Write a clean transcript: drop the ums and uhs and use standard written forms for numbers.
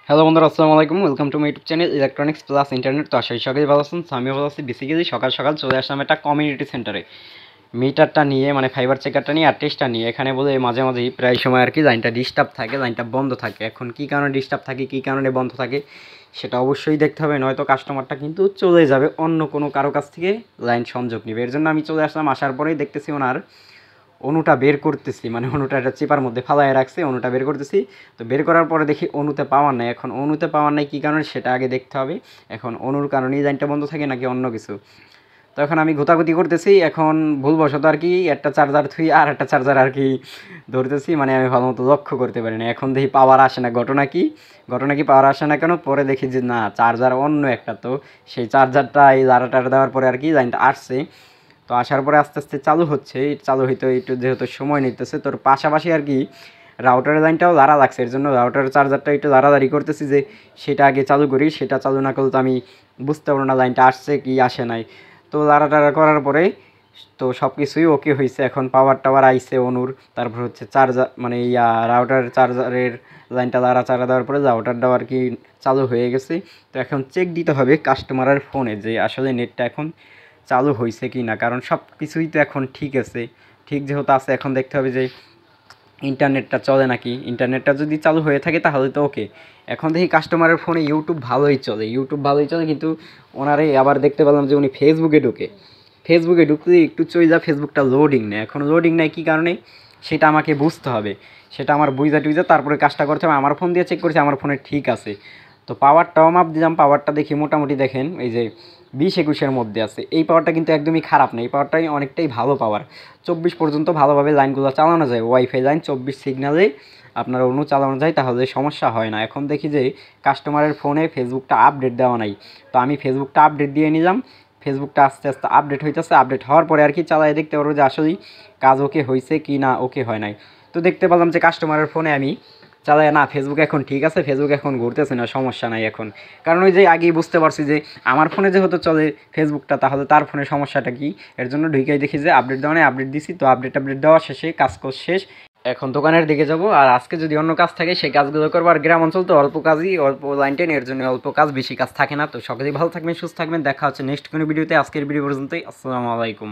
Hello বন্ধুরা, আসসালামু আলাইকুম। Welcome to my YouTube channel electronics plus internet. তো আশা করি সবাই ভালো আছেন। তো আমিও ভালো আছি। বেসিক্যালি সকাল সকাল চলে আসলাম একটা কমিউনিটি সেন্টারে মিটারটা নিয়ে, মানে ফাইবার চেকারটা নিয়ে আর টেস্টটা নিয়ে। এখানে বলে মাঝে মাঝেই প্রায় সময় আর কি লাইনটা ডিস্টার্ব থাকে, লাইনটা বন্ধ থাকে। এখন কী কারণে ডিস্টার্ব থাকে, কী কারণে বন্ধ থাকে সেটা অবশ্যই দেখতে হবে, নয়তো কাস্টমারটা কিন্তু চলে যাবে অন্য কোনো কারো কাছ থেকে লাইন সংযোগ নেবে। এর জন্য আমি চলে আসলাম। আসার পরেই দেখতেছি ওনার অনুটা বের করতেছি, মানে অনুটা একটা চিপার মধ্যে ফালায় রাখছে, অনুটা বের করতেছি। তো বের করার পরে দেখি অনুতে পাওয়ার নাই। এখন অনুতে পাওয়ার নাই কী কারণে সেটা আগে দেখতে হবে। এখন অনুর কারণেই লাইনটা বন্ধ থাকে নাকি অন্য কিছু। তো এখন আমি গোতাগুতি করতেছি। এখন ভুলবশত আর কি একটা চার্জার থুই আর একটা চার্জার আর কি ধরতেছি, মানে আমি ভালো মতো লক্ষ্য করতে পারি না। এখন দেখি পাওয়ার আসে না। ঘটনা কি পাওয়ার আসে না কেন? পরে দেখি যে না, চার্জার অন্য একটা। তো সেই চার্জারটা এই লারাটার দেওয়ার পরে আর কি লাইনটা আসছে। তো আসার পরে আস্তে আস্তে চালু হচ্ছে। চালু হইতে একটু যেহেতু সময় নিতেছে, তোর পাশাপাশি আর কি রাউটারের লাইনটাও লাড়া লাগছে। এর জন্য রাউটারের চার্জারটা একটু লাড়ালাড়ি করতেছি যে সেটা আগে চালু করি। সেটা চালু না করলে তো আমি বুঝতে পারবো না লাইনটা আসছে কি আসে নাই। তো লাড়াটাড়া করার পরে তো সব কিছুই ওকে হয়েছে। এখন পাওয়ার টাওয়ার আইছে অনুর। তারপর হচ্ছে চার্জার, মানে রাউটার চার্জারের লাইনটা চাড়া দেওয়ার পরে রাউটারটাও আর কি চালু হয়ে গেছে। তো এখন চেক দিতে হবে কাস্টমারের ফোনে যে আসলে নেটটা এখন চালু হয়েছে কি না। কারণ সব কিছুই তো এখন ঠিক আছে, ঠিক যেহেতু আছে, এখন দেখতে হবে যে ইন্টারনেটটা চলে নাকি। ইন্টারনেটটা যদি চালু হয়ে থাকে তাহলে তো ওকে। এখন দেখি কাস্টমারের ফোনে ইউটিউব ভালোই চলে কিন্তু ওনারে আবার দেখতে পেলাম যে উনি ফেসবুকে ঢুকতে একটু চইলা ফেসবুকটা লোডিং নেয়। এখন লোডিং নেয় কী কারণে সেটা আমাকে বুঝতে হবে। সেটা আমার বুঝা টুইজা তারপরে কাজটা করতে হবে। আমার ফোন দিয়ে চেক করেছি, আমার ফোনে ঠিক আছে। তো পাওয়ারটাও মাপ দিলাম। পাওয়ারটা দেখি মোটামুটি দেখেন এই যে 20-21-এর মধ্যে আছে। এই পাওয়ারটা কিন্তু একদমই খারাপ না, এই পাওয়ারটাই অনেকটাই ভালো পাওয়ার। 24 পর্যন্ত ভালোভাবে লাইনগুলো চালানো যায়। ওয়াইফাই লাইন 24 সিগনালে আপনার অনু চালানো যায়, তাহলে সমস্যা হয় না। এখন দেখি যে কাস্টমারের ফোনে ফেসবুকটা আপডেট দেওয়া নাই। তো আমি ফেসবুকটা আপডেট দিয়ে নিলাম। ফেসবুকটা আস্তে আস্তে আপডেট হইতেছে। আপডেট হওয়ার পরে আর কি চালায় দেখতে পারবো যে আসলেই কাজ ওকে হয়েছে কি না ওকে হয় নাই। তো দেখতে পেলাম যে কাস্টমারের ফোনে আমি চালায় না, ফেসবুক এখন ঠিক আছে, ফেসবুক এখন ঘুরতেছে না, সমস্যা নাই এখন। কারণ ওই যে আগেই বুঝতে পারছি যে আমার ফোনে যেহেতু চলে ফেসবুকটা, তাহলে তার ফোনে সমস্যাটা কি। এর জন্য ঢুকেই দেখি যে আপডেট দেওয়া নেই, আপডেট দিছি। তো আপডেট দেওয়া শেষে কাজ শেষ। এখন দোকানের দিকে যাব। আর আজকে যদি অন্য কাজ থাকে সেই কাজগুলো করবো। আর গ্রাম অঞ্চল তো অল্প কাজই, অল্প লাইন টেন, এর জন্য অল্প কাজ, বেশি কাজ থাকে না। তো সকলেই ভালো থাকবেন, সুস্থ থাকবেন। দেখা হচ্ছে নেক্সট কোনো ভিডিওতে। আজকের ভিডিও পর্যন্তই। আসসালামু আলাইকুম।